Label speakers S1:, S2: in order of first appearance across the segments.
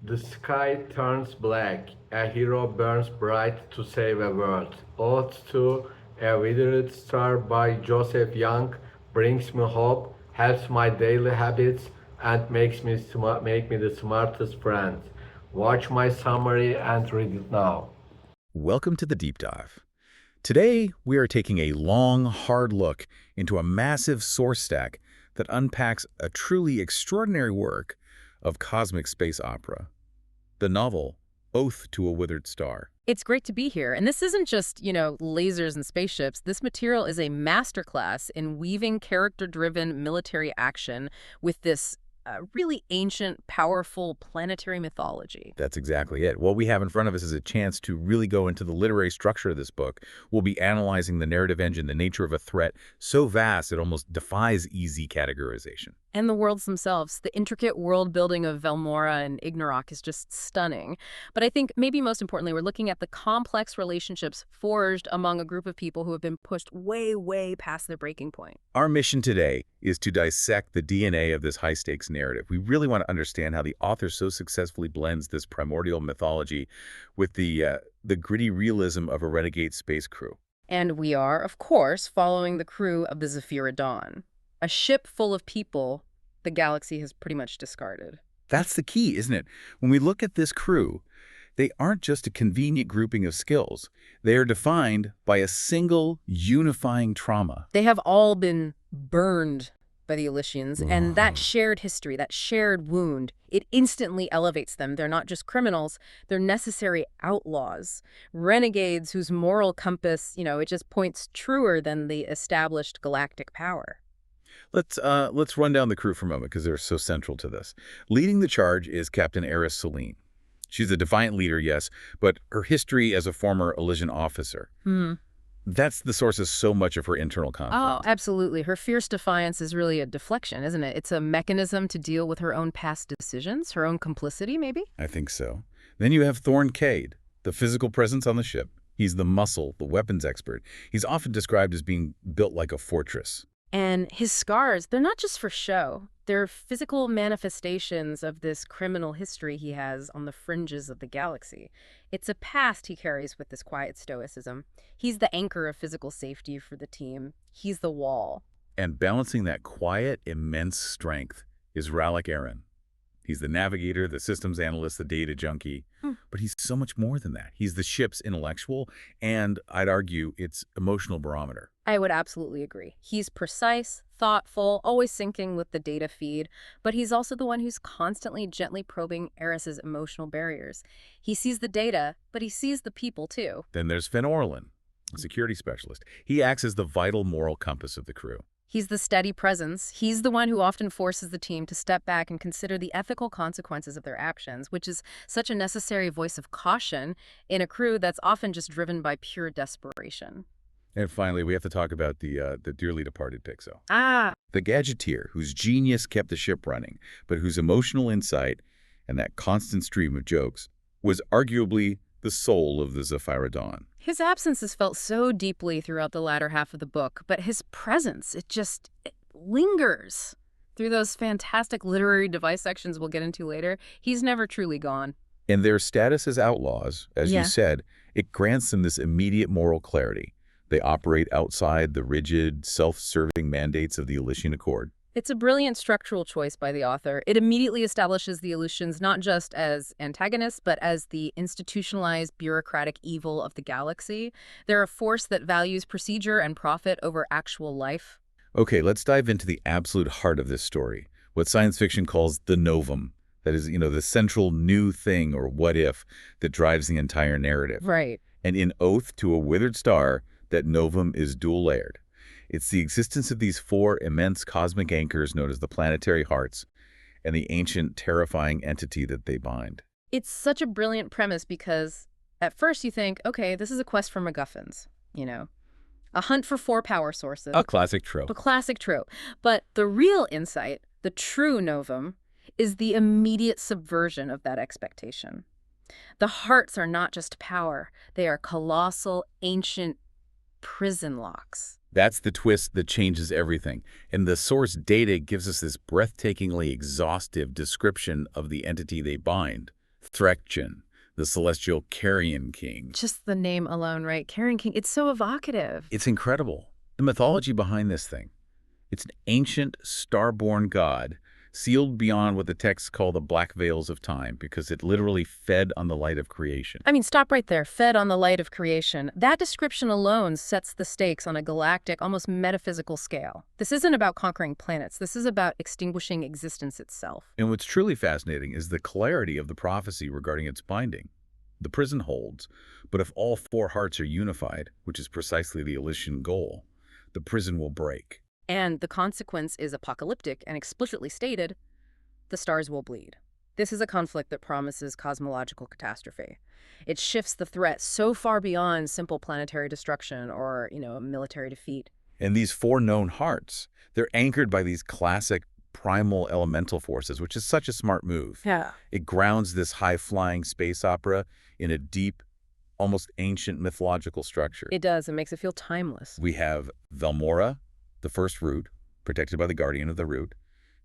S1: The sky turns black, a hero burns bright to save a world. Ode to A Withered Star by Joseph Young brings me hope, helps my daily habits, and make me the smartest friend. Watch my summary and read it now.
S2: Welcome to the Deep Dive. Today, we are taking a long, hard look into a massive source stack that unpacks a truly extraordinary work of cosmic space opera, the novel Oath to a Withered Star.
S3: It's great to be here. And this isn't just, lasers and spaceships. This material is a masterclass in weaving character-driven military action with this really ancient, powerful planetary mythology.
S2: That's exactly it. What we have in front of us is a chance to really go into the literary structure of this book. We'll be analyzing the narrative engine, the nature of a threat so vast it almost defies easy categorization.
S3: And the worlds themselves. The intricate world building of Velmora and Ignoroc is just stunning. But I think maybe most importantly, we're looking at the complex relationships forged among a group of people who have been pushed way, way past their breaking point.
S2: Our mission today is to dissect the DNA of this high-stakes narrative. We really want to understand how the author so successfully blends this primordial mythology with the gritty realism of a renegade space crew.
S3: And we are, of course, following the crew of the Zaphira Dawn, a ship full of people the galaxy has pretty much discarded.
S2: That's the key, isn't it? When we look at this crew, they aren't just a convenient grouping of skills. They are defined by a single unifying trauma.
S3: They have all been burned by the Ellysians, and that shared history, that shared wound, it instantly elevates them. They're not just criminals, they're necessary outlaws. Renegades whose moral compass, it just points truer than the established galactic power.
S2: Let's run down the crew for a moment because they're so central to this. Leading the charge is Captain Aris. She's a defiant leader, yes, but her history as a former Ellysian officer. That's the source of so much of her internal conflict.
S3: Oh, absolutely. Her fierce defiance is really a deflection, isn't it? It's a mechanism to deal with her own past decisions, her own complicity, maybe?
S2: I think so. Then you have Thorn, the physical presence on the ship. He's the muscle, the weapons expert. He's often described as being built like a fortress.
S3: And his scars, they're not just for show. They're physical manifestations of this criminal history he has on the fringes of the galaxy. It's a past he carries with this quiet stoicism. He's the anchor of physical safety for the team. He's the wall.
S2: And balancing that quiet, immense strength is Rallick. He's the navigator, the systems analyst, the data junkie. But he's so much more than that. He's the ship's intellectual and, I'd argue, its emotional barometer.
S3: I would absolutely agree. He's precise, thoughtful, always syncing with the data feed, but he's also the one who's constantly gently probing Aris's emotional barriers. He sees the data, but he sees the people too.
S2: Then there's Fenn Orlin, a security specialist. He acts as the vital moral compass of the crew.
S3: He's the steady presence. He's the one who often forces the team to step back and consider the ethical consequences of their actions, which is such a necessary voice of caution in a crew that's often just driven by pure desperation.
S2: And finally, we have to talk about the dearly departed Pixxo.
S3: The
S2: gadgeteer whose genius kept the ship running, but whose emotional insight and that constant stream of jokes was arguably the soul of the Zaphira Dawn.
S3: His absence is felt so deeply throughout the latter half of the book, but his presence, it lingers. Through those fantastic literary dissections we'll get into later, he's never truly gone.
S2: And their status as outlaws, as you said, it grants them this immediate moral clarity. They operate outside the rigid, self-serving mandates of the Ellysian Accord.
S3: It's a brilliant structural choice by the author. It immediately establishes the Ellysians not just as antagonists, but as the institutionalized bureaucratic evil of the galaxy. They're a force that values procedure and profit over actual life.
S2: Okay, let's dive into the absolute heart of this story, what science fiction calls the Novum. That is, the central new thing or what if that drives the entire narrative.
S3: Right.
S2: And in Oath to a Withered Star, that Novum is dual-layered. It's the existence of these four immense cosmic anchors known as the planetary hearts and the ancient, terrifying entity that they bind.
S3: It's such a brilliant premise because at first you think, okay, this is a quest for MacGuffins, a hunt for four power sources.
S2: A classic trope.
S3: A classic trope. But the real insight, the true Novum, is the immediate subversion of that expectation. The hearts are not just power. They are colossal, ancient prison locks.
S2: That's the twist that changes everything. And the source data gives us this breathtakingly exhaustive description of the entity they bind, Threction, the celestial Carrion king.
S3: Just the name alone, right? Carrion King, it's so evocative.
S2: It's incredible. The mythology behind this thing. It's an ancient, star-born god, sealed beyond what the texts call the black veils of time, because it literally fed on the light of creation.
S3: I mean, stop right there. Fed on the light of creation. That description alone sets the stakes on a galactic, almost metaphysical scale. This isn't about conquering planets. This is about extinguishing existence itself.
S2: And what's truly fascinating is the clarity of the prophecy regarding its binding. The prison holds, but if all four hearts are unified, which is precisely the Ellysian goal, the prison will break.
S3: And the consequence is apocalyptic and explicitly stated: the stars will bleed. This is a conflict that promises cosmological catastrophe. It shifts the threat so far beyond simple planetary destruction or, a military defeat.
S2: And these four known hearts, they're anchored by these classic primal elemental forces, which is such a smart move.
S3: Yeah.
S2: It grounds this high-flying space opera in a deep, almost ancient mythological structure.
S3: It does. It makes it feel timeless.
S2: We have Velmora, the first root, protected by the guardian of the root.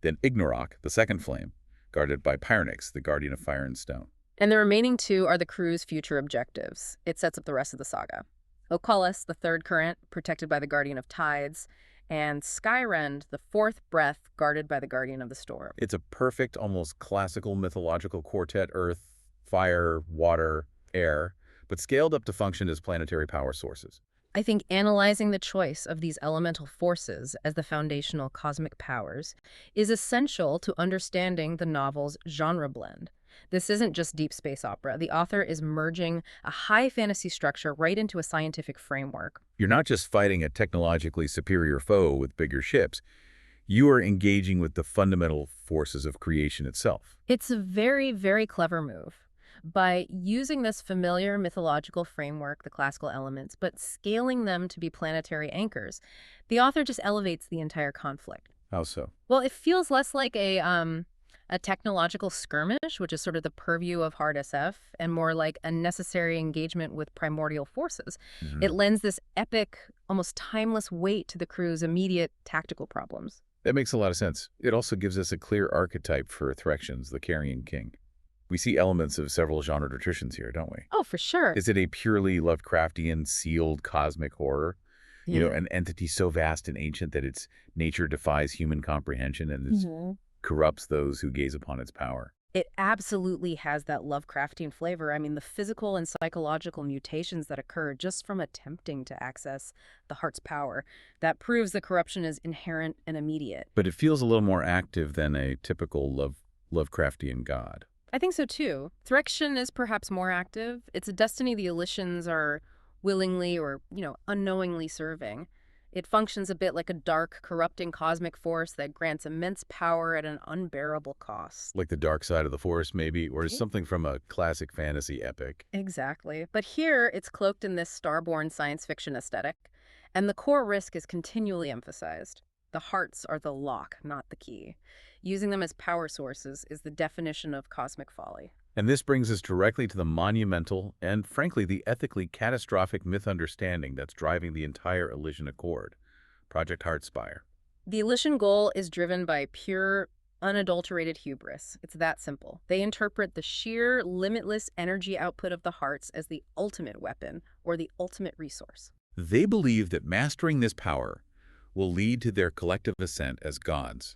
S2: Then Ignoroc, the second flame, guarded by Pyrnix, the guardian of fire and stone.
S3: And the remaining two are the crew's future objectives. It sets up the rest of the saga. Oculus, the third current, protected by the guardian of tides, and Skyrend, the fourth breath, guarded by the guardian of the storm.
S2: It's a perfect, almost classical mythological quartet: earth, fire, water, air, but scaled up to function as planetary power sources.
S3: I think analyzing the choice of these elemental forces as the foundational cosmic powers is essential to understanding the novel's genre blend. This isn't just deep space opera. The author is merging a high fantasy structure right into a scientific framework.
S2: You're not just fighting a technologically superior foe with bigger ships. You are engaging with the fundamental forces of creation itself.
S3: It's a very, very clever move. By using this familiar mythological framework, the classical elements, but scaling them to be planetary anchors, the author just elevates the entire conflict.
S2: How so?
S3: Well, it feels less like a technological skirmish, which is sort of the purview of hard SF, and more like a necessary engagement with primordial forces.
S2: Mm-hmm.
S3: It lends this epic, almost timeless weight to the crew's immediate tactical problems.
S2: That makes a lot of sense. It also gives us a clear archetype for Threxions, the Carrion King. We see elements of several genre traditions here, don't we?
S3: Oh, for sure.
S2: Is it a purely Lovecraftian, sealed cosmic horror?
S3: Yeah.
S2: An entity so vast and ancient that its nature defies human comprehension and corrupts those who gaze upon its power?
S3: It absolutely has that Lovecraftian flavor. I mean, the physical and psychological mutations that occur just from attempting to access the heart's power, that proves the corruption is inherent and immediate.
S2: But it feels a little more active than a typical Lovecraftian god.
S3: I think so, too. Threxion is perhaps more active. It's a destiny the Ellysians are willingly or, unknowingly serving. It functions a bit like a dark, corrupting cosmic force that grants immense power at an unbearable cost.
S2: Like the dark side of the force, maybe, or something from a classic fantasy epic.
S3: Exactly. But here, it's cloaked in this starborn science fiction aesthetic, and the core risk is continually emphasized. The hearts are the lock, not the key. Using them as power sources is the definition of cosmic folly.
S2: And this brings us directly to the monumental and, frankly, the ethically catastrophic misunderstanding that's driving the entire Ellysian Accord, Project Heartspire.
S3: The Ellysian goal is driven by pure, unadulterated hubris. It's that simple. They interpret the sheer, limitless energy output of the hearts as the ultimate weapon or the ultimate resource.
S2: They believe that mastering this power will lead to their collective ascent as gods,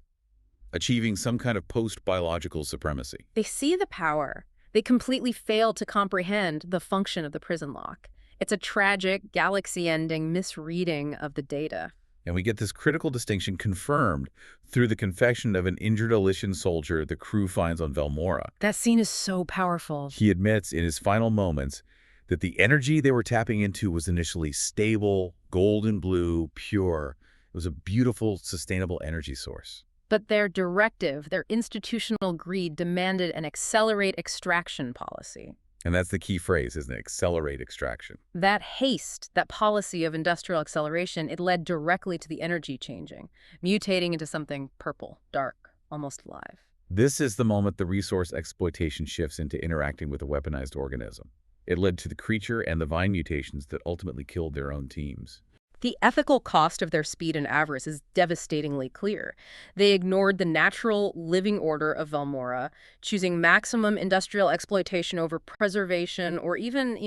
S2: achieving some kind of post-biological supremacy.
S3: They see the power. They completely fail to comprehend the function of the prison lock. It's a tragic, galaxy-ending misreading of the data.
S2: And we get this critical distinction confirmed through the confession of an injured Ellysian soldier the crew finds on Velmora.
S3: That scene is so powerful.
S2: He admits in his final moments that the energy they were tapping into was initially stable, golden blue, pure. It was a beautiful, sustainable energy source.
S3: But their directive, their institutional greed, demanded an accelerate extraction policy.
S2: And that's the key phrase, isn't it? Accelerate extraction.
S3: That haste, that policy of industrial acceleration, it led directly to the energy changing, mutating into something purple, dark, almost alive.
S2: This is the moment the resource exploitation shifts into interacting with a weaponized organism. It led to the creature and the vine mutations that ultimately killed their own teams.
S3: The ethical cost of their speed and avarice is devastatingly clear. They ignored the natural living order of Velmora, choosing maximum industrial exploitation over preservation or even,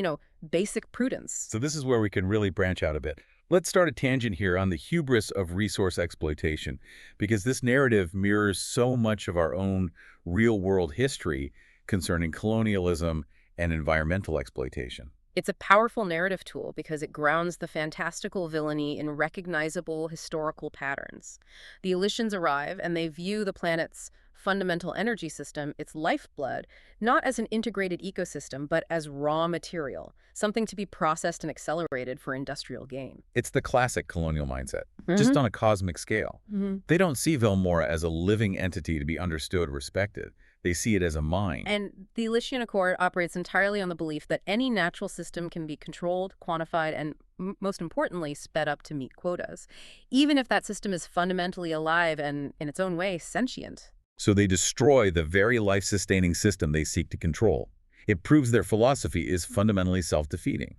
S3: basic prudence.
S2: So this is where we can really branch out a bit. Let's start a tangent here on the hubris of resource exploitation, because this narrative mirrors so much of our own real-world history concerning colonialism and environmental exploitation.
S3: It's a powerful narrative tool because it grounds the fantastical villainy in recognizable historical patterns. The Ellysians arrive and they view the planet's fundamental energy system, its lifeblood, not as an integrated ecosystem, but as raw material, something to be processed and accelerated for industrial gain.
S2: It's the classic colonial mindset, just on a cosmic scale. They don't see Velmora as a living entity to be understood or respected. They see it as a mind.
S3: And the Ellysian Accord operates entirely on the belief that any natural system can be controlled, quantified, and most importantly, sped up to meet quotas, even if that system is fundamentally alive and, in its own way, sentient.
S2: So they destroy the very life-sustaining system they seek to control. It proves their philosophy is fundamentally self-defeating.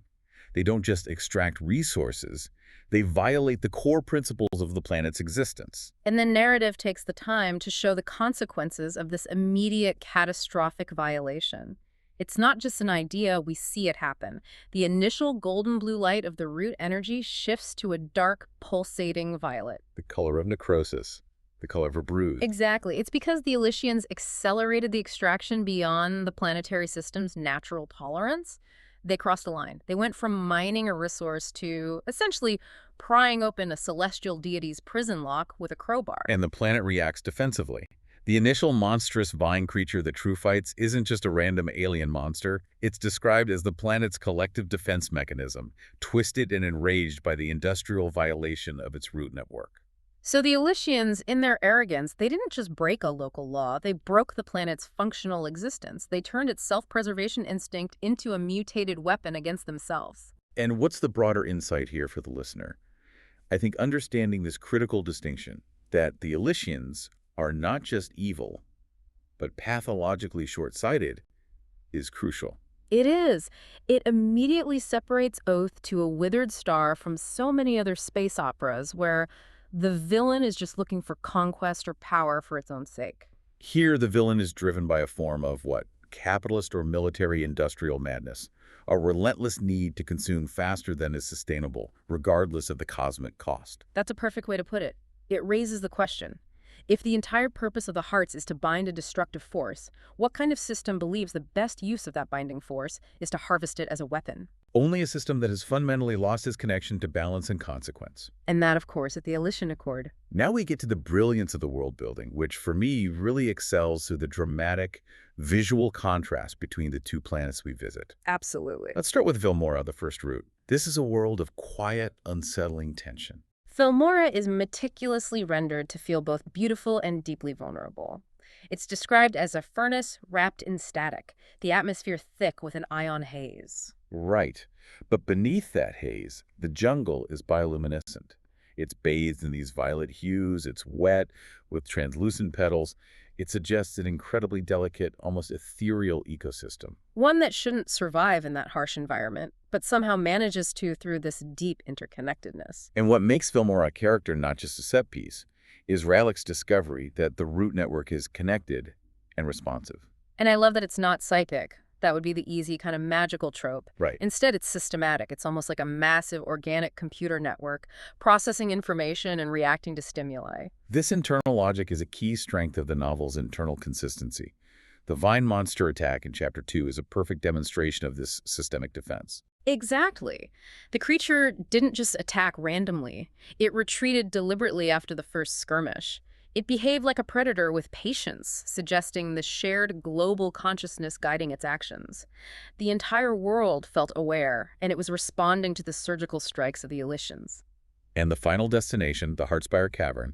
S2: They don't just extract resources, they violate the core principles of the planet's existence.
S3: And the narrative takes the time to show the consequences of this immediate catastrophic violation. It's not just an idea, we see it happen. The initial golden blue light of the root energy shifts to a dark, pulsating violet.
S2: The color of necrosis, the color of a bruise.
S3: Exactly. It's because the Ellysians accelerated the extraction beyond the planetary system's natural tolerance. They crossed a line. They went from mining a resource to essentially prying open a celestial deity's prison lock with a crowbar.
S2: And the planet reacts defensively. The initial monstrous vine creature that True fights isn't just a random alien monster. It's described as the planet's collective defense mechanism, twisted and enraged by the industrial violation of its root network.
S3: So the Ellysians, in their arrogance, they didn't just break a local law, they broke the planet's functional existence. They turned its self-preservation instinct into a mutated weapon against themselves.
S2: And what's the broader insight here for the listener? I think understanding this critical distinction, that the Ellysians are not just evil, but pathologically short-sighted, is crucial.
S3: It is. It immediately separates Oath to a Withered Star from so many other space operas where the villain is just looking for conquest or power for its own sake.
S2: Here, the villain is driven by a form of what? Capitalist or military industrial madness, a relentless need to consume faster than is sustainable, regardless of the cosmic cost.
S3: That's a perfect way to put it. It raises the question. If the entire purpose of the hearts is to bind a destructive force, what kind of system believes the best use of that binding force is to harvest it as a weapon?
S2: Only a system that has fundamentally lost its connection to balance and consequence.
S3: And that, of course, at the Ellysian Accord.
S2: Now we get to the brilliance of the world building, which for me really excels through the dramatic, visual contrast between the two planets we visit.
S3: Absolutely.
S2: Let's start with Velmora, the first route. This is a world of quiet, unsettling tension.
S3: Velmora is meticulously rendered to feel both beautiful and deeply vulnerable. It's described as a furnace wrapped in static, the atmosphere thick with an ion haze.
S2: Right. But beneath that haze, the jungle is bioluminescent. It's bathed in these violet hues, it's wet, with translucent petals. It suggests an incredibly delicate, almost ethereal ecosystem.
S3: One that shouldn't survive in that harsh environment, but somehow manages to through this deep interconnectedness.
S2: And what makes Velmora a character, not just a set piece, is Rallick's discovery that the root network is connected and responsive.
S3: And I love that it's not psychic. That would be the easy kind of magical trope.
S2: Right.
S3: Instead, it's systematic. It's almost like a massive organic computer network, processing information and reacting to stimuli.
S2: This internal logic is a key strength of the novel's internal consistency. The Vine Monster attack in Chapter 2 is a perfect demonstration of this systemic defense.
S3: Exactly. The creature didn't just attack randomly. It retreated deliberately after the first skirmish. It behaved like a predator with patience, suggesting the shared global consciousness guiding its actions. The entire world felt aware, and it was responding to the surgical strikes of the Ellysians.
S2: And the final destination, the Heartspire Cavern,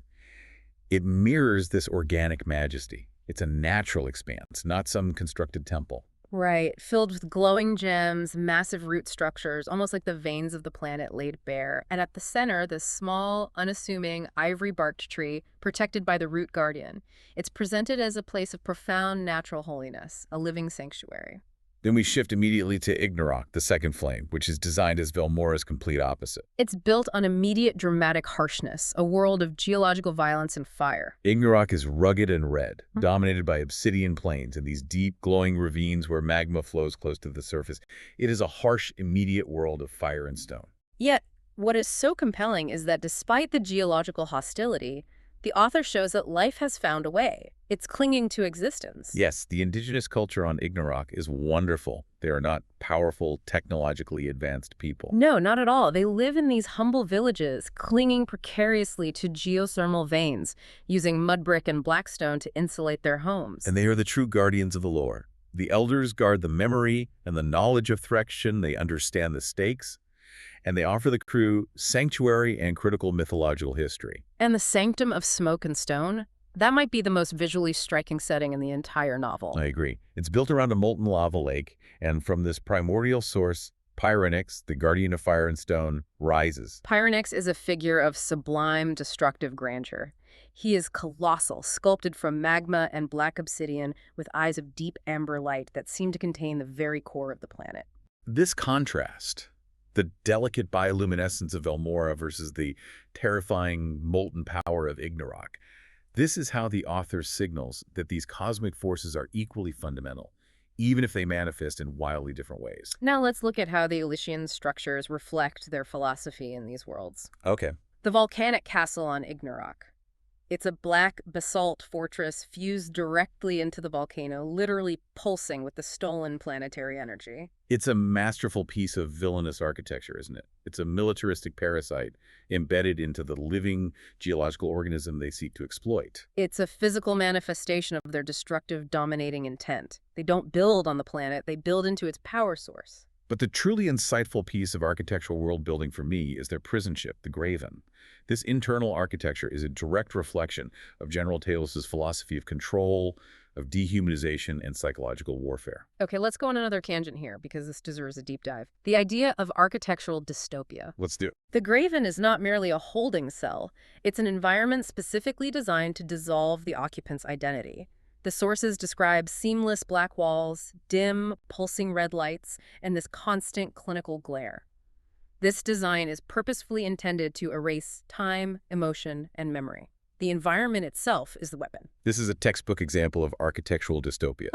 S2: it mirrors this organic majesty. It's a natural expanse, not some constructed temple.
S3: Right, filled with glowing gems, massive root structures, almost like the veins of the planet laid bare. And at the center, this small, unassuming, ivory-barked tree protected by the root guardian. It's presented as a place of profound natural holiness, a living sanctuary.
S2: Then we shift immediately to Ignoroc, the second flame, which is designed as Velmora's complete opposite.
S3: It's built on immediate dramatic harshness, a world of geological violence and fire.
S2: Ignoroc is rugged and red, dominated by obsidian plains and these deep, glowing ravines where magma flows close to the surface. It is a harsh, immediate world of fire and stone.
S3: Yet, what is so compelling is that despite the geological hostility, the author shows that life has found a way. It's clinging to existence.
S2: Yes, the indigenous culture on Ignoroc is wonderful. They are not powerful, technologically advanced people.
S3: No, not at all. They live in these humble villages, clinging precariously to geothermal veins, using mud brick and blackstone to insulate their homes.
S2: And they are the true guardians of the lore. The elders guard the memory and the knowledge of Threxion. They understand the stakes, and they offer the crew sanctuary and critical mythological history.
S3: And the Sanctum of Smoke and Stone? That might be the most visually striking setting in the entire novel.
S2: I agree. It's built around a molten lava lake, and from this primordial source, Pyronix, the guardian of fire and stone, rises.
S3: Pyronix is a figure of sublime, destructive grandeur. He is colossal, sculpted from magma and black obsidian, with eyes of deep amber light that seem to contain the very core of the planet.
S2: This contrast, the delicate bioluminescence of Velmora versus the terrifying molten power of Ignoroc, this is how the author signals that these cosmic forces are equally fundamental, even if they manifest in wildly different ways.
S3: Now let's look at how the Ellysian structures reflect their philosophy in these worlds.
S2: Okay.
S3: The volcanic castle on Ignoroc. It's a black basalt fortress fused directly into the volcano, literally pulsing with the stolen planetary energy.
S2: It's a masterful piece of villainous architecture, isn't it? It's a militaristic parasite embedded into the living geological organism they seek to exploit.
S3: It's a physical manifestation of their destructive, dominating intent. They don't build on the planet, they build into its power source.
S2: But the truly insightful piece of architectural world building for me is their prison ship, the Graven. This internal architecture is a direct reflection of General Talos's philosophy of control, of dehumanization, and psychological warfare.
S3: Okay, let's go on another tangent here, because this deserves a deep dive. The idea of architectural dystopia.
S2: Let's do it.
S3: The Graven is not merely a holding cell. It's an environment specifically designed to dissolve the occupant's identity. The sources describe seamless black walls, dim, pulsing red lights, and this constant clinical glare. This design is purposefully intended to erase time, emotion, and memory. The environment itself is the weapon.
S2: This is a textbook example of architectural dystopia.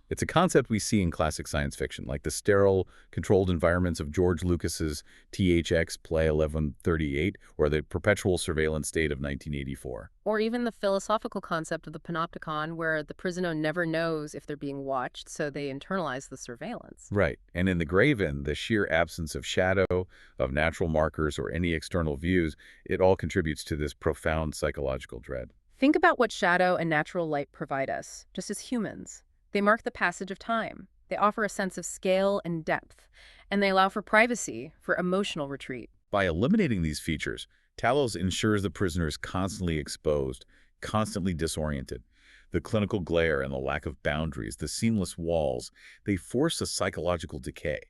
S2: It's a concept we see in classic science fiction, like the sterile, controlled environments of George Lucas's THX Play 1138, or the perpetual surveillance state of 1984.
S3: Or even the philosophical concept of the panopticon, where the prisoner never knows if they're being watched, so they internalize the surveillance.
S2: Right. And in the Graven, the sheer absence of shadow, of natural markers, or any external views, it all contributes to this profound psychological dread.
S3: Think about what shadow and natural light provide us, just as humans. They mark the passage of time. They offer a sense of scale and depth, and they allow for privacy, for emotional retreat.
S2: By eliminating these features, Talos ensures the prisoner is constantly exposed, constantly disoriented. The clinical glare and the lack of boundaries, the seamless walls, they force a psychological decay.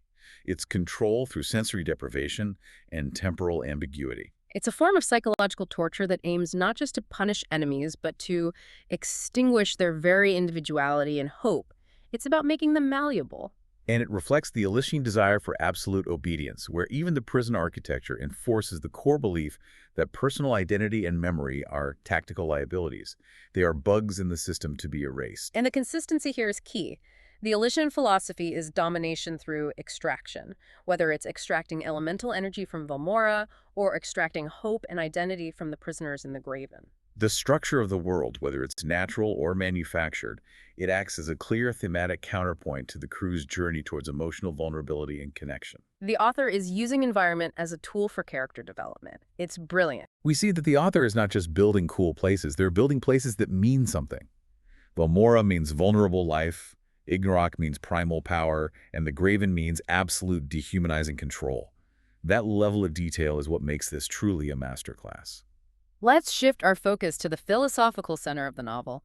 S2: It's control through sensory deprivation and temporal ambiguity.
S3: It's a form of psychological torture that aims not just to punish enemies, but to extinguish their very individuality and hope. It's about making them malleable.
S2: And it reflects the Ellysian desire for absolute obedience, where even the prison architecture enforces the core belief that personal identity and memory are tactical liabilities. They are bugs in the system to be erased.
S3: And the consistency here is key. The Ellysian philosophy is domination through extraction, whether it's extracting elemental energy from Velmora or extracting hope and identity from the prisoners in the Graven.
S2: The structure of the world, whether it's natural or manufactured, it acts as a clear thematic counterpoint to the crew's journey towards emotional vulnerability and connection.
S3: The author is using environment as a tool for character development. It's brilliant.
S2: We see that the author is not just building cool places, they're building places that mean something. Velmora means vulnerable life, Ignoroc means primal power, and the Graven means absolute dehumanizing control. That level of detail is what makes this truly a masterclass.
S3: Let's shift our focus to the philosophical center of the novel.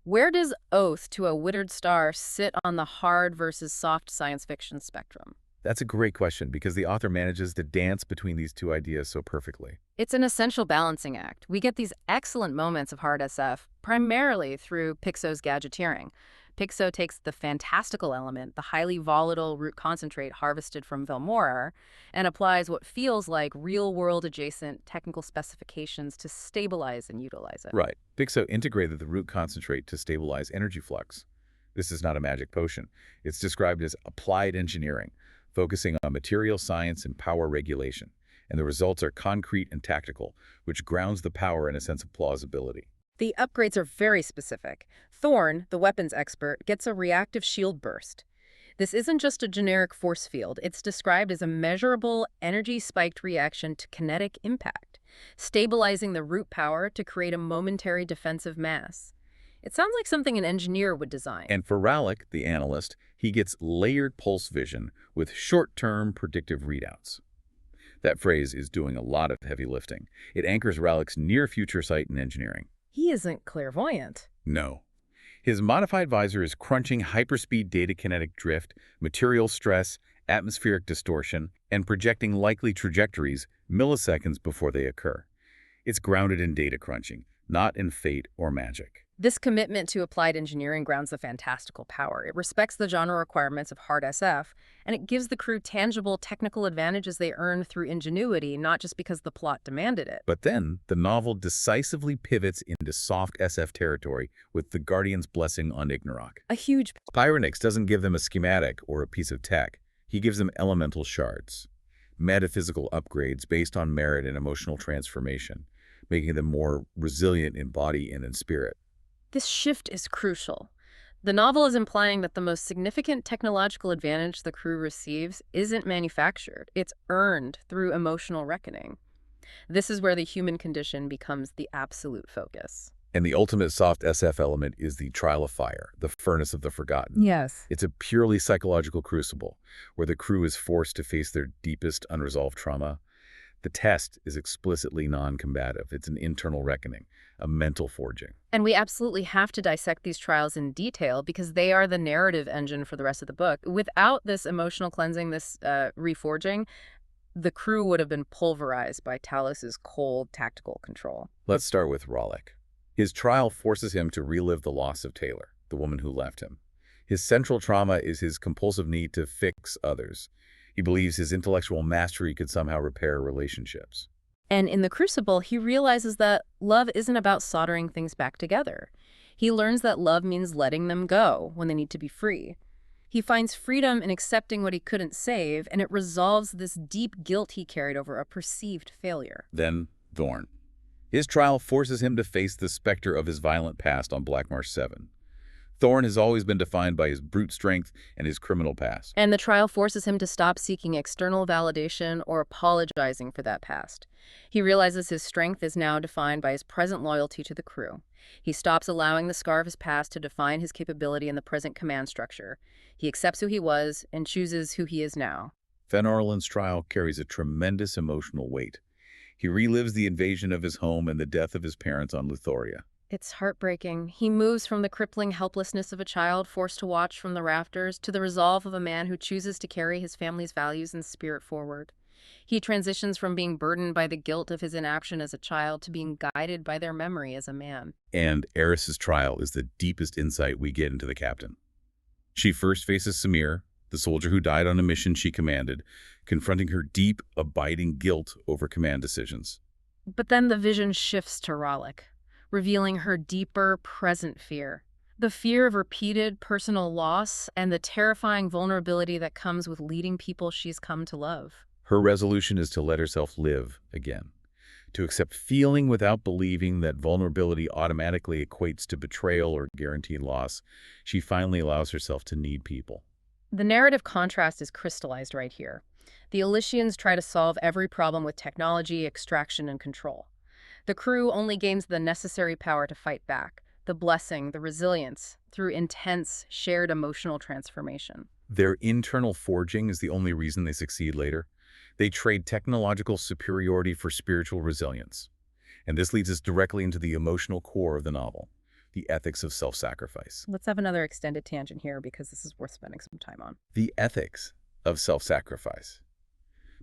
S3: Where does Oath to a Withered Star sit on the hard versus soft science fiction spectrum?
S2: That's a great question because the author manages to dance between these two ideas so perfectly.
S3: It's an essential balancing act. We get these excellent moments of hard SF, primarily through Pixxo's gadgeteering. Pixxo takes the fantastical element, the highly volatile root concentrate harvested from Velmora, and applies what feels like real-world adjacent technical specifications to stabilize and utilize it.
S2: Right. Pixxo integrated the root concentrate to stabilize energy flux. This is not a magic potion. It's described as applied engineering, focusing on material science and power regulation. And the results are concrete and tactical, which grounds the power in a sense of plausibility.
S3: The upgrades are very specific. Thorn, the weapons expert, gets a reactive shield burst. This isn't just a generic force field. It's described as a measurable, energy-spiked reaction to kinetic impact, stabilizing the root power to create a momentary defensive mass. It sounds like something an engineer would design.
S2: And for Rallick, the analyst, he gets layered pulse vision with short-term predictive readouts. That phrase is doing a lot of heavy lifting. It anchors Rallick's near-future sight in engineering.
S3: He isn't clairvoyant.
S2: No. His modified visor is crunching hyperspeed data kinetic drift, material stress, atmospheric distortion, and projecting likely trajectories milliseconds before they occur. It's grounded in data crunching, not in fate or magic.
S3: This commitment to applied engineering grounds the fantastical power. It respects the genre requirements of hard SF, and it gives the crew tangible technical advantages they earn through ingenuity, not just because the plot demanded it.
S2: But then, the novel decisively pivots into soft SF territory with the Guardian's blessing on Ignoroc.
S3: A huge...
S2: Pyronix doesn't give them a schematic or a piece of tech. He gives them elemental shards, metaphysical upgrades based on merit and emotional transformation, making them more resilient in body and in spirit.
S3: This shift is crucial. The novel is implying that the most significant technological advantage the crew receives isn't manufactured. It's earned through emotional reckoning. This is where the human condition becomes the absolute focus.
S2: And the ultimate soft SF element is the trial of fire, the furnace of the forgotten.
S3: Yes.
S2: It's a purely psychological crucible where the crew is forced to face their deepest unresolved trauma. The test is explicitly non-combative. It's an internal reckoning, a mental forging.
S3: And we absolutely have to dissect these trials in detail because they are the narrative engine for the rest of the book. Without this emotional cleansing, this reforging, the crew would have been pulverized by Talos's cold tactical control.
S2: Let's start with Rallick. His trial forces him to relive the loss of Taylor, the woman who left him. His central trauma is his compulsive need to fix others. He believes his intellectual mastery could somehow repair relationships.
S3: And in the Crucible, he realizes that love isn't about soldering things back together. He learns that love means letting them go when they need to be free. He finds freedom in accepting what he couldn't save, and it resolves this deep guilt he carried over a perceived failure.
S2: Then, Thorn. His trial forces him to face the specter of his violent past on Black Marsh 7. Thorn has always been defined by his brute strength and his criminal past.
S3: And the trial forces him to stop seeking external validation or apologizing for that past. He realizes his strength is now defined by his present loyalty to the crew. He stops allowing the scar of his past to define his capability in the present command structure. He accepts who he was and chooses who he is now.
S2: Fen Orlean's trial carries a tremendous emotional weight. He relives the invasion of his home and the death of his parents on Luthoria.
S3: It's heartbreaking. He moves from the crippling helplessness of a child forced to watch from the rafters to the resolve of a man who chooses to carry his family's values and spirit forward. He transitions from being burdened by the guilt of his inaction as a child to being guided by their memory as a man.
S2: And Aris's trial is the deepest insight we get into the captain. She first faces Samir, the soldier who died on a mission she commanded, confronting her deep, abiding guilt over command decisions.
S3: But then the vision shifts to Rallick, revealing her deeper, present fear. The fear of repeated personal loss and the terrifying vulnerability that comes with leading people she's come to love.
S2: Her resolution is to let herself live again, to accept feeling without believing that vulnerability automatically equates to betrayal or guaranteed loss. She finally allows herself to need people.
S3: The narrative contrast is crystallized right here. The Ellysians try to solve every problem with technology, extraction, and control. The crew only gains the necessary power to fight back, the blessing, the resilience, through intense, shared emotional transformation.
S2: Their internal forging is the only reason they succeed later. They trade technological superiority for spiritual resilience. And this leads us directly into the emotional core of the novel, the ethics of self-sacrifice.
S3: Let's have another extended tangent here because this is worth spending some time on.
S2: The ethics of self-sacrifice.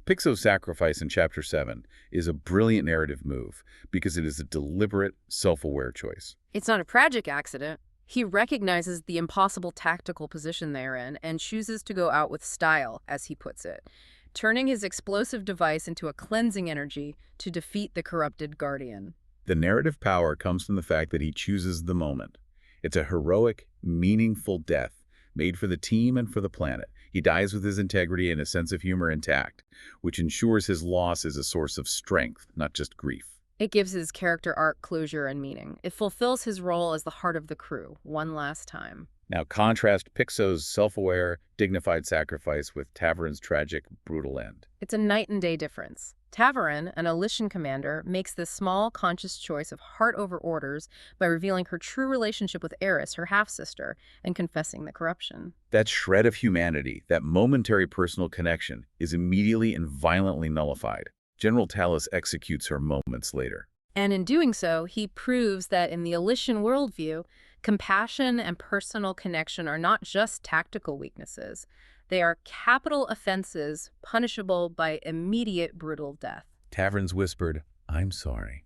S2: Pixxo's sacrifice in Chapter 7 is a brilliant narrative move because it is a deliberate, self-aware choice.
S3: It's not a tragic accident. He recognizes the impossible tactical position they're in and chooses to go out with style, as he puts it, turning his explosive device into a cleansing energy to defeat the corrupted Guardian.
S2: The narrative power comes from the fact that he chooses the moment. It's a heroic, meaningful death, made for the team and for the planet. He dies with his integrity and a sense of humor intact, which ensures his loss is a source of strength, not just grief.
S3: It gives his character arc closure and meaning. It fulfills his role as the heart of the crew, one last time.
S2: Now contrast Pixxo's self-aware, dignified sacrifice with Tavern's tragic, brutal end.
S3: It's a night and day difference. Tavern, an Ellysian commander, makes this small, conscious choice of heart over orders by revealing her true relationship with Aris, her half-sister, and confessing the corruption.
S2: That shred of humanity, that momentary personal connection, is immediately and violently nullified. General Talos executes her moments later.
S3: And in doing so, he proves that in the Ellysian worldview, compassion and personal connection are not just tactical weaknesses. They are capital offenses punishable by immediate brutal death.
S2: Tavern's whispered, "I'm sorry,"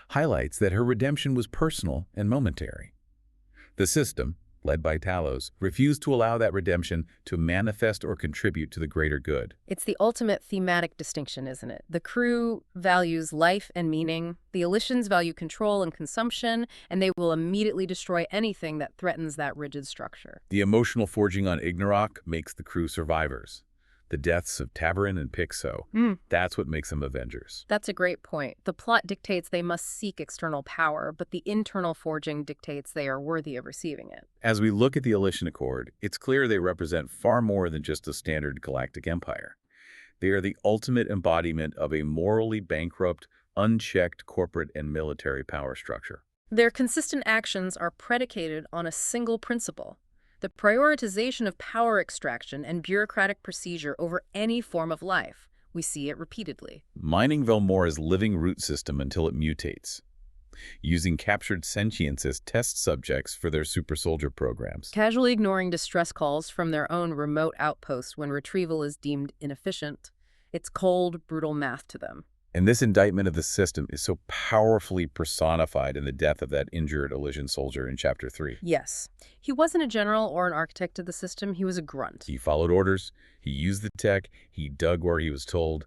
S2: highlights that her redemption was personal and momentary. The system, led by Talos, refused to allow that redemption to manifest or contribute to the greater good.
S3: It's the ultimate thematic distinction, isn't it? The crew values life and meaning, the Ellysians value control and consumption, and they will immediately destroy anything that threatens that rigid structure.
S2: The emotional forging on Ignoroc makes the crew survivors. The deaths of Tavern and Pixxo, that's what makes them Avengers.
S3: That's a great point. The plot dictates they must seek external power, but the internal forging dictates they are worthy of receiving it.
S2: As we look at the Ellysian Accord, it's clear they represent far more than just a standard galactic empire. They are the ultimate embodiment of a morally bankrupt, unchecked corporate and military power structure.
S3: Their consistent actions are predicated on a single principle: the prioritization of power extraction and bureaucratic procedure over any form of life. We see it repeatedly.
S2: Mining Velmora's living root system until it mutates, using captured sentience as test subjects for their super soldier programs.
S3: Casually ignoring distress calls from their own remote outposts when retrieval is deemed inefficient. It's cold, brutal math to them.
S2: And this indictment of the system is so powerfully personified in the death of that injured Ellysian soldier in Chapter 3.
S3: Yes. He wasn't a general or an architect of the system. He was a grunt.
S2: He followed orders, he used the tech, he dug where he was told,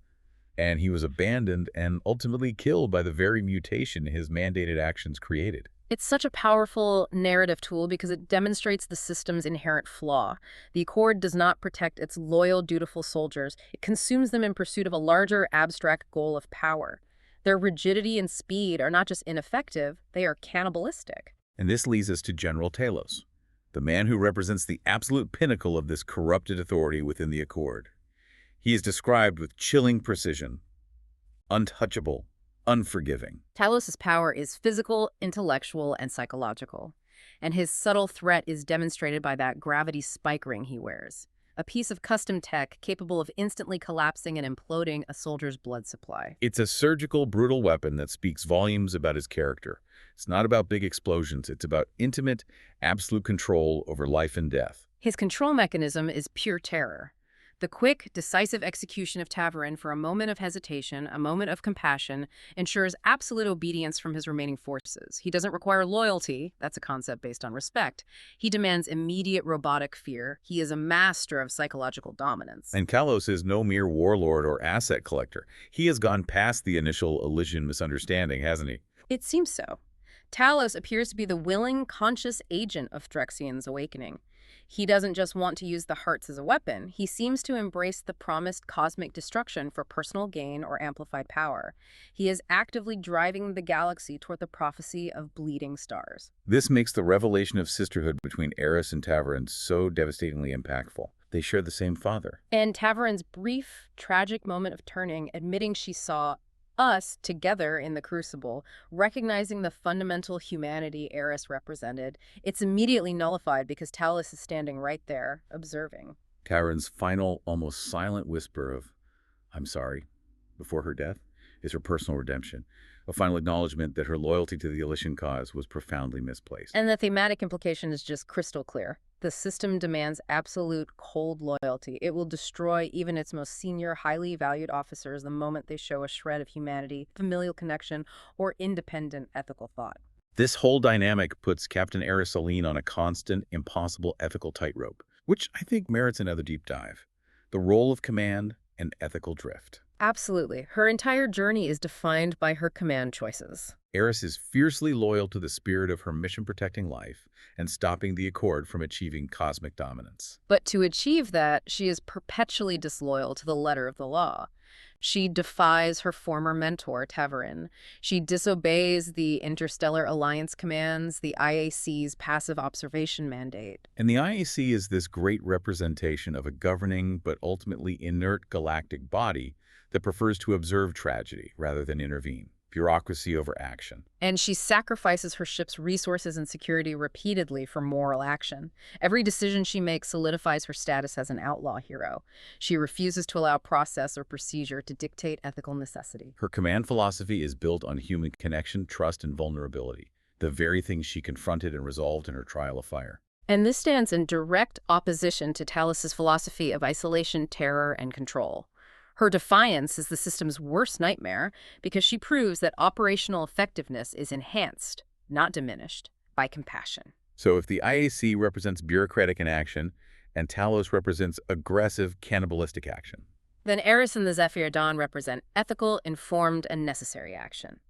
S2: and he was abandoned and ultimately killed by the very mutation his mandated actions created.
S3: It's such a powerful narrative tool because it demonstrates the system's inherent flaw. The Accord does not protect its loyal, dutiful soldiers. It consumes them in pursuit of a larger, abstract goal of power. Their rigidity and speed are not just ineffective, they are cannibalistic.
S2: And this leads us to General Talos, the man who represents the absolute pinnacle of this corrupted authority within the Accord. He is described with chilling precision, untouchable, unforgiving.
S3: Talos' power is physical, intellectual, and psychological, and his subtle threat is demonstrated by that gravity spike ring he wears, a piece of custom tech capable of instantly collapsing and imploding a soldier's blood supply.
S2: It's a surgical, brutal weapon that speaks volumes about his character. It's not about big explosions. It's about intimate, absolute control over life and death.
S3: His control mechanism is pure terror. The quick, decisive execution of Tavern for a moment of hesitation, a moment of compassion, ensures absolute obedience from his remaining forces. He doesn't require loyalty. That's a concept based on respect. He demands immediate robotic fear. He is a master of psychological dominance.
S2: And Kalos is no mere warlord or asset collector. He has gone past the initial Elysian misunderstanding, hasn't he?
S3: It seems so. Talos appears to be the willing, conscious agent of Phyrexian's awakening. He doesn't just want to use the hearts as a weapon. He seems to embrace the promised cosmic destruction for personal gain or amplified power. He is actively driving the galaxy toward the prophecy of bleeding stars.
S2: This makes the revelation of sisterhood between Aris and Tavern so devastatingly impactful. They share the same father.
S3: And Tavern's brief, tragic moment of turning, admitting she saw us together in the Crucible, recognizing the fundamental humanity Aris represented, it's immediately nullified because Talos is standing right there, observing.
S2: Tavern's final, almost silent whisper of, "I'm sorry," before her death, is her personal redemption, a final acknowledgement that her loyalty to the Elysian cause was profoundly misplaced.
S3: And the thematic implication is just crystal clear. The system demands absolute cold loyalty. It will destroy even its most senior, highly valued officers the moment they show a shred of humanity, familial connection, or independent ethical thought.
S2: This whole dynamic puts Captain Aris on a constant, impossible ethical tightrope, which I think merits another deep dive. The role of command and ethical drift.
S3: Absolutely. Her entire journey is defined by her command choices.
S2: Aris is fiercely loyal to the spirit of her mission protecting life and stopping the Accord from achieving cosmic dominance.
S3: But to achieve that, she is perpetually disloyal to the letter of the law. She defies her former mentor, Tavern. She disobeys the Interstellar Alliance commands, the IAC's passive observation mandate.
S2: And the IAC is this great representation of a governing but ultimately inert galactic body that prefers to observe tragedy rather than intervene. Bureaucracy over action.
S3: And she sacrifices her ship's resources and security repeatedly for moral action. Every decision she makes solidifies her status as an outlaw hero. She refuses to allow process or procedure to dictate ethical necessity.
S2: Her command philosophy is built on human connection, trust, and vulnerability, the very things she confronted and resolved in her trial of fire.
S3: And this stands in direct opposition to Talos's philosophy of isolation, terror, and control. Her defiance is the system's worst nightmare because she proves that operational effectiveness is enhanced, not diminished, by compassion.
S2: So if the IAC represents bureaucratic inaction and Talos represents aggressive, cannibalistic action,
S3: then Aris and the Zaphira Dawn represent ethical, informed, and necessary action.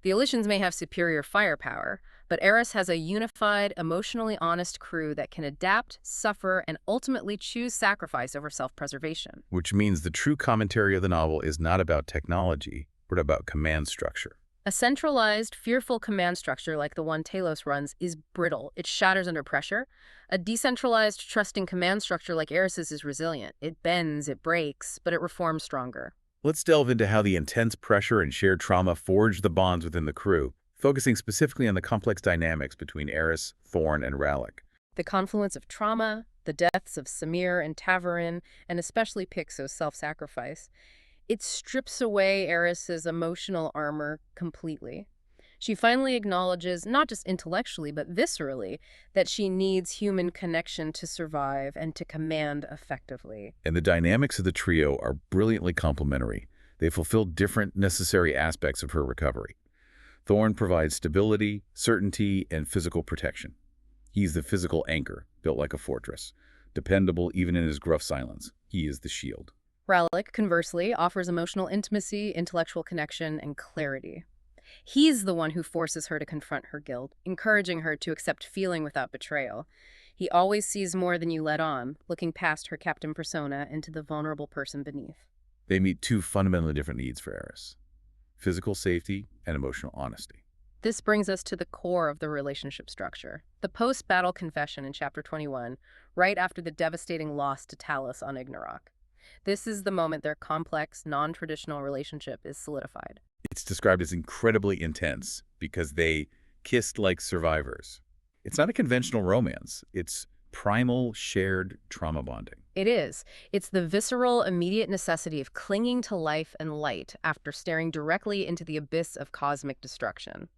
S3: The Ellysians may have superior firepower, but Aris has a unified, emotionally honest crew that can adapt, suffer, and ultimately choose sacrifice over self-preservation.
S2: which means the true commentary of the novel is not about technology, but about command structure.
S3: A centralized, fearful command structure like the one Talos runs is brittle. It shatters under pressure. A decentralized, trusting command structure like Aris's is resilient. It bends, it breaks, but it reforms stronger.
S2: Let's delve into how the intense pressure and shared trauma forged the bonds within the crew, focusing specifically on the complex dynamics between Aris, Thorn, and Rallick.
S3: The confluence of trauma, the deaths of Samir and Tavern, and especially Pixxo's self-sacrifice, it strips away Aris's emotional armor completely. She finally acknowledges, not just intellectually, but viscerally, that she needs human connection to survive and to command effectively.
S2: And the dynamics of the trio are brilliantly complementary. They fulfill different necessary aspects of her recovery. Thorn provides stability, certainty, and physical protection. He's the physical anchor, built like a fortress. Dependable even in his gruff silence. He is the shield.
S3: Rallick, conversely, offers emotional intimacy, intellectual connection, and clarity. He's the one who forces her to confront her guilt, encouraging her to accept feeling without betrayal. He always sees more than you let on, looking past her captain persona into the vulnerable person beneath.
S2: They meet two fundamentally different needs for Aris: physical safety and emotional honesty.
S3: This brings us to the core of the relationship structure. The post-battle confession in Chapter 21, right after the devastating loss to Talos on Ignoroc. This is the moment their complex, non-traditional relationship is solidified.
S2: It's described as incredibly intense because they kissed like survivors. It's not a conventional romance. It's primal, shared trauma bonding.
S3: It is. It's the visceral, immediate necessity of clinging to life and light after staring directly into the abyss of cosmic destruction.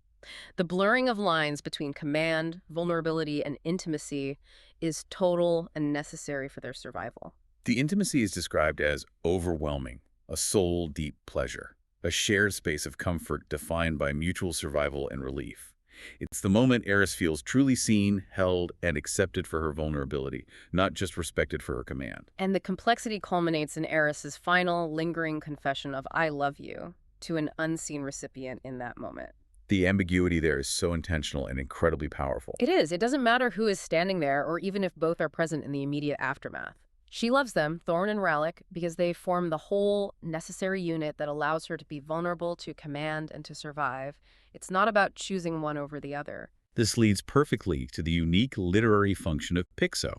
S3: The blurring of lines between command, vulnerability, and intimacy is total and necessary for their survival.
S2: The intimacy is described as overwhelming, a soul-deep pleasure, a shared space of comfort defined by mutual survival and relief. It's the moment Aris feels truly seen, held, and accepted for her vulnerability, not just respected for her command.
S3: And the complexity culminates in Aris's final, lingering confession of "I love you" to an unseen recipient in that moment.
S2: The ambiguity there is so intentional and incredibly powerful.
S3: It is. It doesn't matter who is standing there or even if both are present in the immediate aftermath. She loves them, Thorn and Rallick, because they form the whole necessary unit that allows her to be vulnerable to command and to survive. It's not about choosing one over the other.
S2: This leads perfectly to the unique literary function of Pixxo,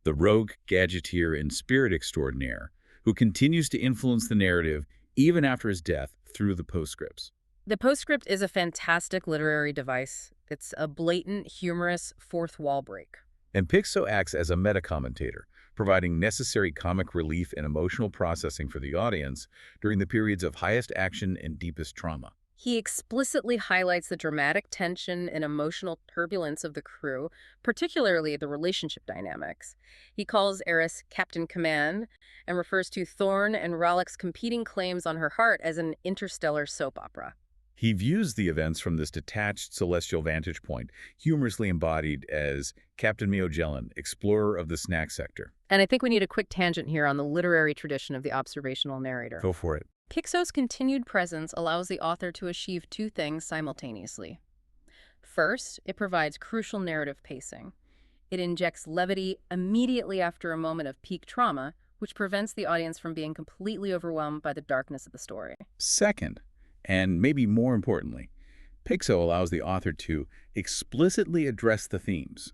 S2: the rogue gadgeteer and spirit extraordinaire, who continues to influence the narrative even after his death through the postscripts.
S3: The postscript is a fantastic literary device. It's a blatant, humorous fourth wall break.
S2: And Pixxo acts as a meta-commentator, providing necessary comic relief and emotional processing for the audience during the periods of highest action and deepest trauma.
S3: He explicitly highlights the dramatic tension and emotional turbulence of the crew, particularly the relationship dynamics. He calls Aris Captain Command and refers to Thorn and Rallick's competing claims on her heart as an interstellar soap opera.
S2: He views the events from this detached celestial vantage point, humorously embodied as Captain Miogellan, explorer of the snack sector.
S3: And I think we need a quick tangent here on the literary tradition of the observational narrator.
S2: Go for it.
S3: Pixxo's continued presence allows the author to achieve two things simultaneously. First, it provides crucial narrative pacing. It injects levity immediately after a moment of peak trauma, which prevents the audience from being completely overwhelmed by the darkness of the story.
S2: Second, and maybe more importantly, Pixxo allows the author to explicitly address the themes,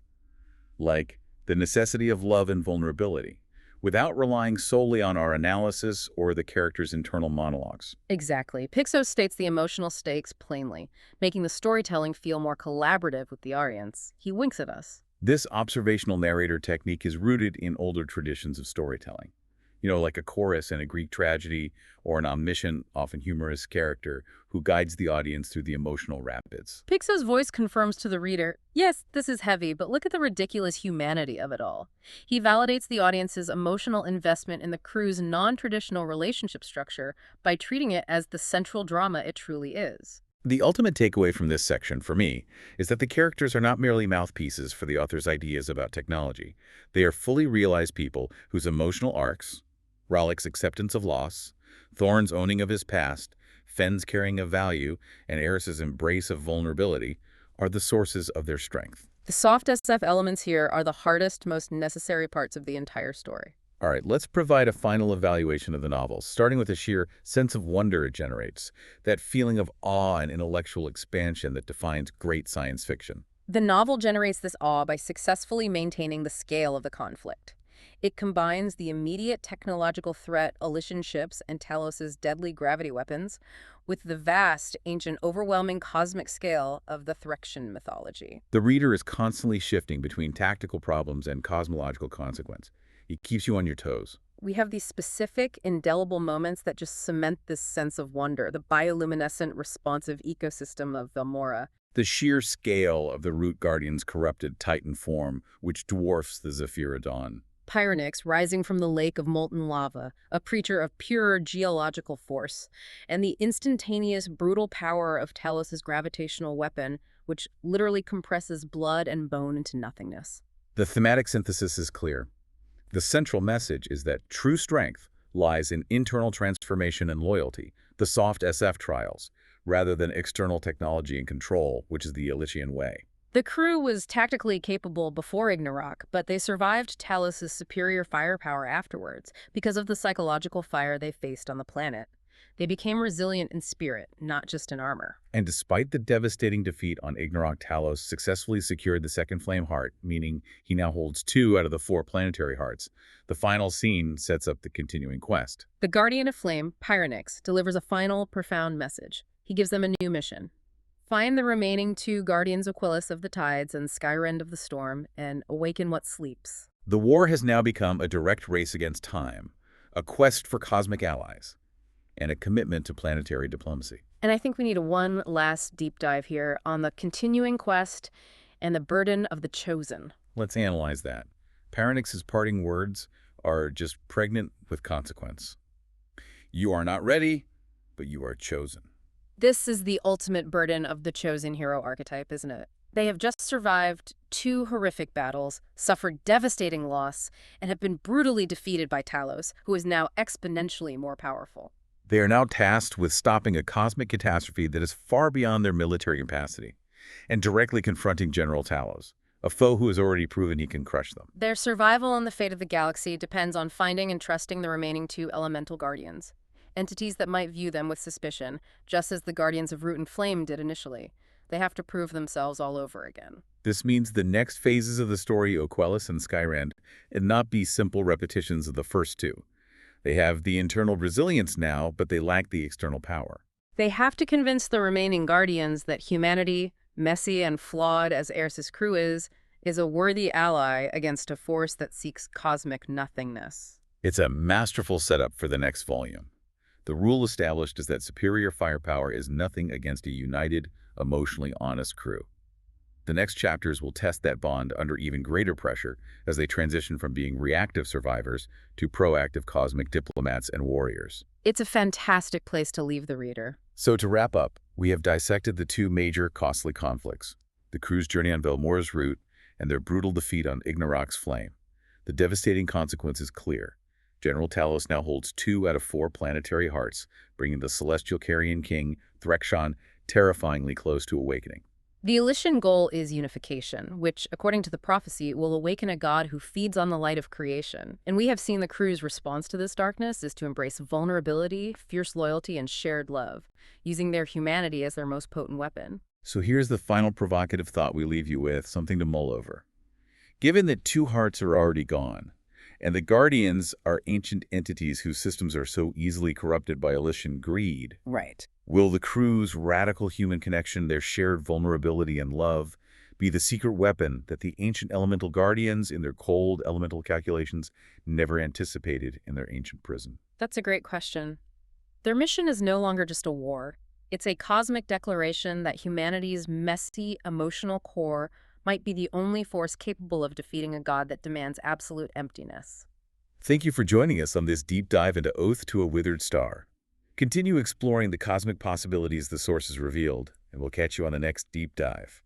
S2: like the necessity of love and vulnerability, without relying solely on our analysis or the character's internal monologues.
S3: Exactly. Pixxo states the emotional stakes plainly, making the storytelling feel more collaborative with the audience. He winks at us.
S2: This observational narrator technique is rooted in older traditions of storytelling. Like a chorus in a Greek tragedy or an omniscient, often humorous character who guides the audience through the emotional rapids.
S3: Pixxo's voice confirms to the reader, yes, this is heavy, but look at the ridiculous humanity of it all. He validates the audience's emotional investment in the crew's non-traditional relationship structure by treating it as the central drama it truly is.
S2: The ultimate takeaway from this section, for me, is that the characters are not merely mouthpieces for the author's ideas about technology. They are fully realized people whose emotional arcs, Rallick's acceptance of loss, Thorn's owning of his past, Fenn's carrying of value, and Aris's embrace of vulnerability, are the sources of their strength.
S3: The soft SF elements here are the hardest, most necessary parts of the entire story.
S2: All right, let's provide a final evaluation of the novel, starting with the sheer sense of wonder it generates, that feeling of awe and intellectual expansion that defines great science fiction.
S3: The novel generates this awe by successfully maintaining the scale of the conflict. It combines the immediate technological threat, Ellysian ships, and Talos's deadly gravity weapons, with the vast, ancient, overwhelming cosmic scale of the Threxian mythology.
S2: The reader is constantly shifting between tactical problems and cosmological consequence. It keeps you on your toes.
S3: We have these specific, indelible moments that just cement this sense of wonder, the bioluminescent, responsive ecosystem of Velmora.
S2: The sheer scale of the Root Guardian's corrupted Titan form, which dwarfs the Zaphira dawn.
S3: Pyronyx rising from the lake of molten lava, a creature of pure geological force, and the instantaneous, brutal power of Talos's gravitational weapon, which literally compresses blood and bone into nothingness.
S2: The thematic synthesis is clear. The central message is that true strength lies in internal transformation and loyalty, the soft SF trials, rather than external technology and control, which is the Ellysian way.
S3: The crew was tactically capable before Ignoroc, but they survived Talos's superior firepower afterwards because of the psychological fire they faced on the planet. They became resilient in spirit, not just in armor.
S2: And despite the devastating defeat on Ignoroc, Talos successfully secured the second flame heart, meaning he now holds 2 out of the 4 planetary hearts. The final scene sets up the continuing quest.
S3: The Guardian of Flame, Pyronyx, delivers a final, profound message. He gives them a new mission. Find the remaining 2 Guardians Aquilus of the Tides and Skyrend of the Storm, and awaken what sleeps.
S2: The war has now become a direct race against time, a quest for cosmic allies, and a commitment to planetary diplomacy.
S3: And I think we need one last deep dive here on the continuing quest and the burden of the chosen.
S2: Let's analyze that. Pyronyx's parting words are just pregnant with consequence. You are not ready, but you are chosen.
S3: This is the ultimate burden of the chosen hero archetype, isn't it? They have just survived 2 horrific battles, suffered devastating loss, and have been brutally defeated by Talos, who is now exponentially more powerful.
S2: They are now tasked with stopping a cosmic catastrophe that is far beyond their military capacity, and directly confronting General Talos, a foe who has already proven he can crush them.
S3: Their survival and the fate of the galaxy depends on finding and trusting the remaining 2 elemental guardians. Entities that might view them with suspicion, just as the Guardians of Root and Flame did initially. They have to prove themselves all over again.
S2: This means the next phases of the story, Aquilus and Skyrend, and not be simple repetitions of the first 2. They have the internal resilience now, but they lack the external power.
S3: They have to convince the remaining Guardians that humanity, messy and flawed as Aris's crew is a worthy ally against a force that seeks cosmic nothingness.
S2: It's a masterful setup for the next volume. The rule established is that superior firepower is nothing against a united, emotionally honest crew. The next chapters will test that bond under even greater pressure as they transition from being reactive survivors to proactive cosmic diplomats and warriors.
S3: It's a fantastic place to leave the reader.
S2: So to wrap up, we have dissected the two major costly conflicts, the crew's journey on Velmora's route and their brutal defeat on Ignoroc's flame. The devastating consequence is clear. General Talos now holds 2 out of 4 planetary hearts, bringing the celestial Carrion king, Threxon, terrifyingly close to awakening.
S3: The Ellysian goal is unification, which, according to the prophecy, will awaken a god who feeds on the light of creation. And we have seen the crew's response to this darkness is to embrace vulnerability, fierce loyalty, and shared love, using their humanity as their most potent weapon.
S2: So here's the final provocative thought we leave you with, something to mull over. Given that 2 hearts are already gone, and the Guardians are ancient entities whose systems are so easily corrupted by Ellysian greed,
S3: Right.
S2: will the crew's radical human connection, their shared vulnerability and love, be the secret weapon that the ancient elemental guardians in their cold elemental calculations never anticipated in their ancient prison?
S3: That's a great question. Their mission is no longer just a war. It's a cosmic declaration that humanity's messy, emotional core might be the only force capable of defeating a god that demands absolute emptiness.
S2: Thank you for joining us on this deep dive into Oath to a Withered Star. Continue exploring the cosmic possibilities the source has revealed, and we'll catch you on the next deep dive.